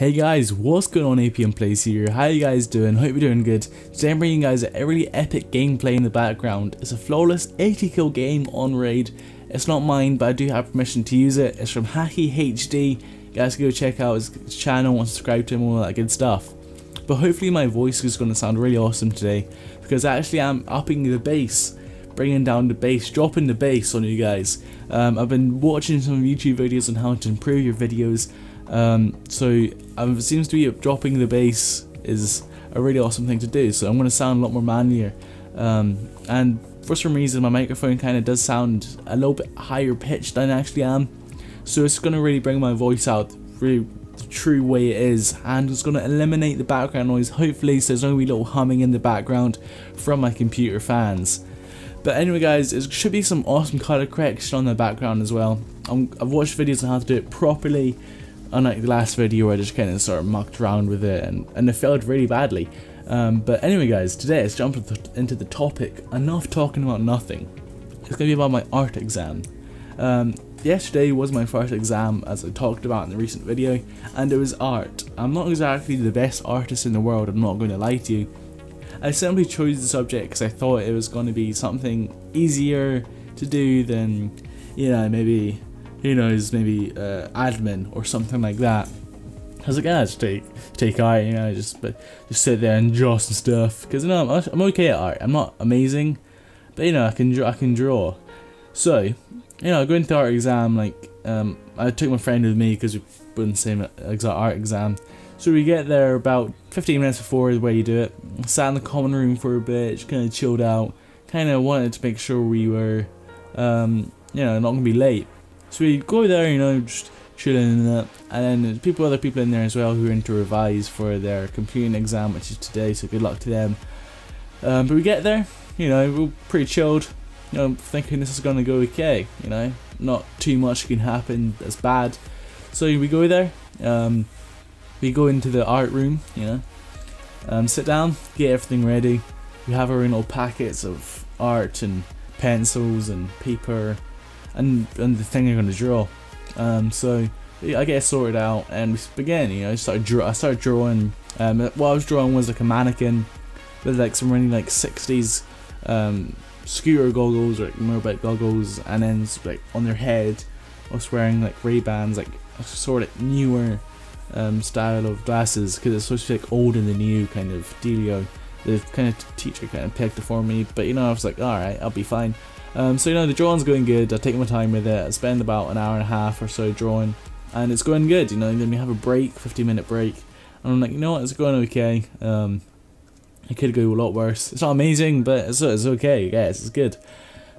Hey guys, what's going on? aPMPlays here. How you guys doing? Hope you're doing good. Today I'm bringing you guys a really epic gameplay in the background. It's a flawless 80 kill game on raid. It's not mine, but I do have permission to use it. It's from Hacky HD. You guys can go check out his channel and subscribe to him, all that good stuff. But hopefully my voice is going to sound really awesome today, because actually I'm upping the bass, bringing down the bass, dropping the bass on you guys. I've been watching some YouTube videos on how to improve your videos. It seems to be dropping the bass is a really awesome thing to do, so I'm going to sound a lot more manlier, and for some reason my microphone kind of does sound a little bit higher pitched than I actually am, so it's going to really bring my voice out really the true way it is, and it's going to eliminate the background noise, hopefully, so there's not going to be a little humming in the background from my computer fans. But anyway guys, it should be some awesome color correction on the background as well. I've watched videos on how to do it properly, unlike the last video where I just kind of sort of mucked around with it and it failed really badly. But anyway guys, today let's jump into the topic. Enough talking about nothing. It's going to be about my art exam. Yesterday was my first exam, as I talked about in the recent video, and it was art. I'm not exactly the best artist in the world, I'm not going to lie to you. I simply chose the subject because I thought it was going to be something easier to do than, you know, maybe, who knows, maybe admin or something like that. I was like, yeah, just take art, you know, just sit there and draw some stuff, because you know I'm okay at art. I'm not amazing, but you know I can draw. So you know, going to the art exam, like I took my friend with me because we were in the same exact art exam. So we get there about 15 minutes before the way you do it. Sat in the common room for a bit, just kind of chilled out. Kind of wanted to make sure we were, you know, not gonna be late. So we go there, you know, just chilling and that. And then there's other people in there as well who are in to revise for their computing exam, which is today. So good luck to them. But we get there, you know, we're pretty chilled. You know, thinking this is gonna go okay. You know, not too much can happen that's bad. So we go there. We go into the art room, you know, sit down, get everything ready. We have our own little packets of art and pencils and paper and the thing you're going to draw. So I get it sorted out and we begin, you know, I started drawing. What I was drawing was like a mannequin with like some really like 60s scooter goggles or like motorbike goggles, and then like on their head I was wearing like Ray-Bans, like a sort of newer style of glasses, because it's supposed to be like old and the new kind of dealio. The kind of teacher kind of picked it for me, but you know, I was like, alright, I'll be fine. So you know, the drawing's going good. I take my time with it. I spend about an hour and a half or so drawing, and it's going good, you know. Then we have a break, 15-minute break, and I'm like, you know what, it's going okay. It could go a lot worse. It's not amazing, but it's okay, I guess, it's good.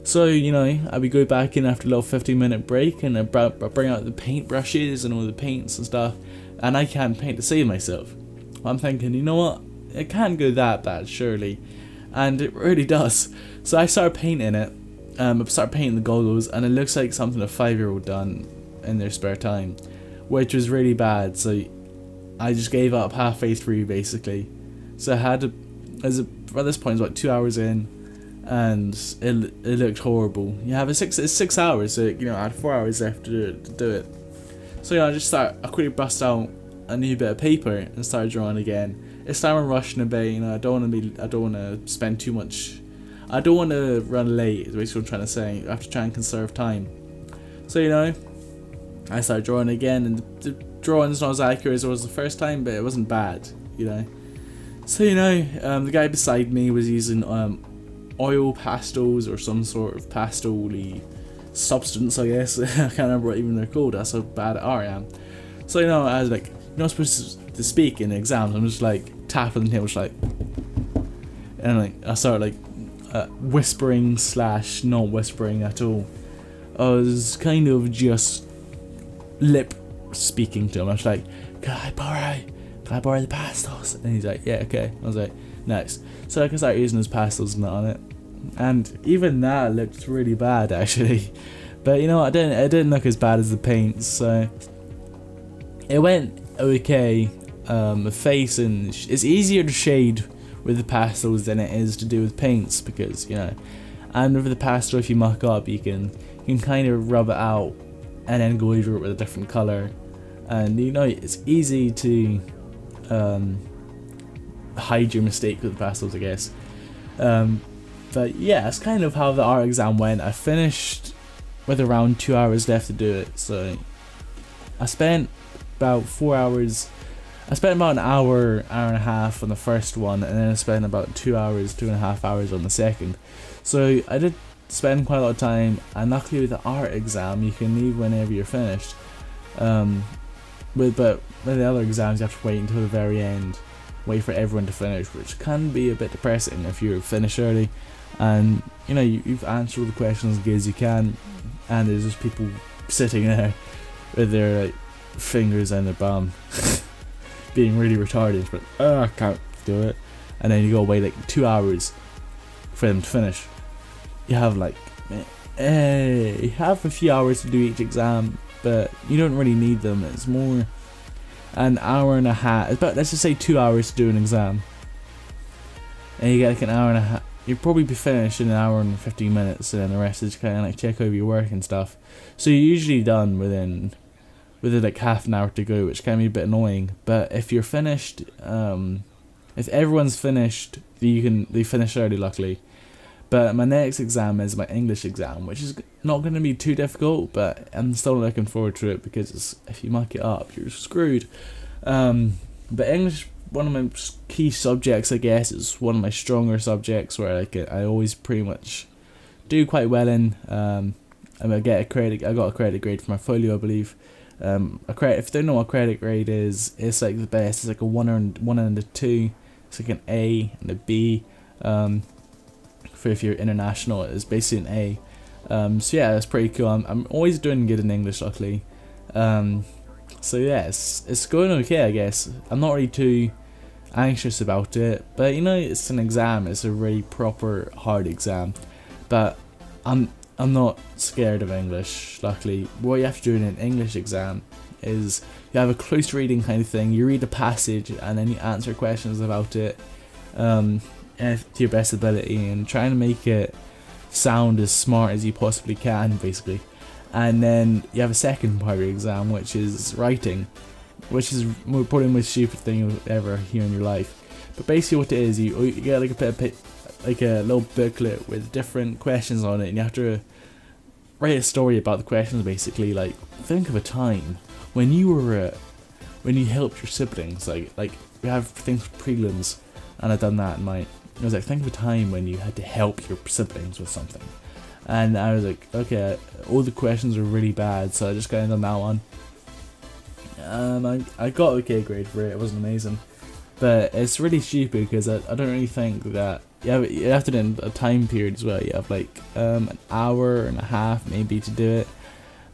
So, you know, we go back in after a little 15-minute break, and I bring out the paint brushes and all the paints and stuff, and I can't paint to save myself. I'm thinking, you know what, it can't go that bad, surely. And it really does. So I start painting it. I start painting the goggles, and it looks like something a 5-year-old done in their spare time, which was really bad. So I just gave up halfway through, basically. So I had to, at this point, it's about 2 hours in, and it looked horrible. You have it's 6 hours, so you know I had 4 hours left to do it. So you know, I quickly bust out a new bit of paper and started drawing again. It's time I'm rushing a bit, you know. I don't want to spend too much. I don't want to run late, is basically what I'm trying to say. I have to try and conserve time. So you know, I started drawing again, and the drawing's not as accurate as it was the first time, but it wasn't bad, you know. So you know, the guy beside me was using oil pastels or some sort of pastel-y substance, I guess. I can't remember what even they're called. That's how bad at art I am. So you know, I was like, you're not supposed to speak in exams. I'm just like tapping the table, just like, and like I started like whispering / not whispering at all. I was kind of just lip speaking to him. I was like, can I borrow the pastels? And he's like, yeah, okay. I was like, nice. So I can start using his pastels and that on it, and even that looked really bad actually. But you know, it didn't look as bad as the paints, so it went okay. The face, and it's easier to shade with the pastels than it is to do with paints, because you know, and with the pastel, if you muck up, you can kind of rub it out and then go over it with a different color. and you know it's easy to hide your mistake with passwords, I guess. But yeah, that's kind of how the art exam went. I finished with around 2 hours left to do it, so I spent about 4 hours. I spent about an hour and a half on the first one, and then I spent about 2 hours, 2.5 hours on the second. So I did spend quite a lot of time, and luckily with the art exam you can leave whenever you're finished. But with the other exams you have to wait until the very end, wait for everyone to finish, which can be a bit depressing if you finish early, and you know you've answered all the questions as good as you can, and there's just people sitting there with their like fingers in their bum being really retarded, but I can't do it, and then you go wait like 2 hours for them to finish. You have like you have a few hours to do each exam, but you don't really need them. It's more an hour and a half. It's about, let's just say 2 hours to do an exam, and you get like an hour and a half. You'll probably be finished in an hour and 15 minutes, and then the rest is kind of like check over your work and stuff. So you're usually done within like half an hour to go, which can be a bit annoying. But if you're finished, if everyone's finished, they finish early, luckily. But my next exam is my English exam, which is not going to be too difficult, but I'm still looking forward to it because if you muck it up, you're screwed. But English, one of my key subjects, I guess, is one of my stronger subjects where I always pretty much do quite well in. I got a credit grade for my folio, I believe. If you don't know what credit grade is, it's like the best. It's like a 1 and a 2. It's like an A and a B. For if you're international, it's basically an A. So yeah, that's pretty cool. I'm always doing good in English, luckily. So yeah, it's going okay, I guess. I'm not really too anxious about it, but you know, it's an exam. It's a really proper hard exam, but I'm not scared of English, luckily. What you have to do in an English exam is you have a close reading kind of thing. You read a passage and then you answer questions about it to your best ability, and trying to make it sound as smart as you possibly can, basically. And then you have a second part of your exam, which is writing, which is probably the most stupid thing you'll ever hear in your life. But basically what it is, you get like a little booklet with different questions on it, and you have to write a story about the questions, basically. Like, think of a time when you helped your siblings, like we have things for prelims, and I've done that in mine. I was like, think of a time when you had to help your siblings with something, and I was like, okay, all the questions are really bad, so I just kind of done that one. I got a K grade for it. It wasn't amazing, but it's really stupid because I don't really think that you have to do it in a time period as well. You have like an hour and a half maybe to do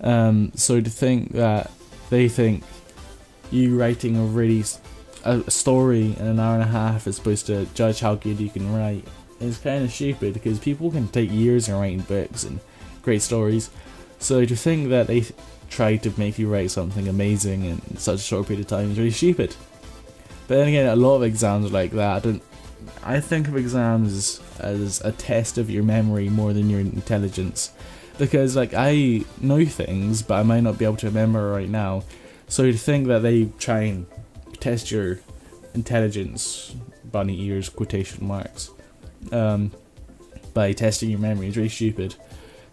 it. So to think that they think you writing a story in an hour and a half is supposed to judge how good you can write is kind of stupid, because people can take years in writing books and great stories. So to think that they try to make you write something amazing in such a short period of time is really stupid. But then again, a lot of exams are like that. I think of exams as a test of your memory more than your intelligence, because like I know things but I might not be able to remember right now. So to think that they try and test your intelligence, bunny ears, quotation marks, by testing your memory is really stupid.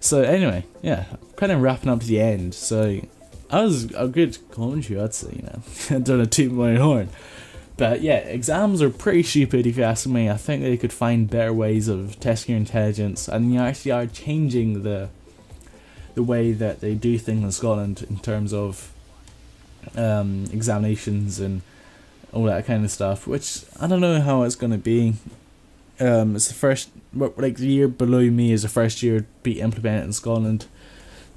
So anyway, yeah, kind of wrapping up to the end. So that was a good commentary, I'd say, you know. I don't know, toot my own horn. But yeah, exams are pretty stupid if you ask me. I think they could find better ways of testing your intelligence, and you actually are changing the way that they do things in Scotland in terms of examinations and all that kind of stuff, which I don't know how it's going to be. It's the first, like the year below me is the first year to be implemented in Scotland.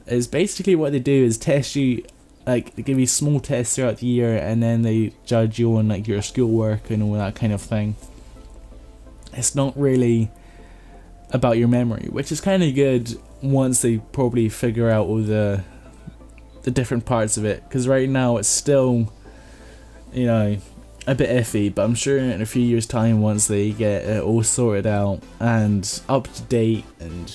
Is basically what they do is test you, like they give you small tests throughout the year, and then they judge you on like your schoolwork and all that kind of thing. It's not really about your memory, which is kind of good once they probably figure out all the different parts of it, because right now it's still, you know, a bit iffy, but I'm sure in a few years time, once they get it all sorted out and up to date and,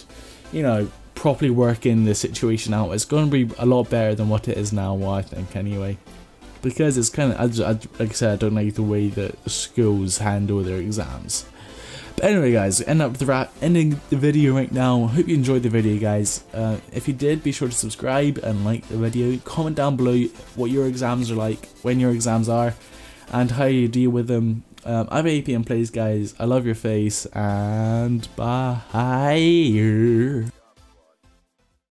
you know, properly working the situation out, it's going to be a lot better than what it is now, I think, anyway. because it's kind of, like I said, I don't like the way that schools handle their exams. But anyway guys, ending the video right now. Hope you enjoyed the video guys. If you did, be sure to subscribe and like the video. Comment down below what your exams are like, when your exams are, and how you deal with them. I'm aPMPlays guys, I love your face, and bye.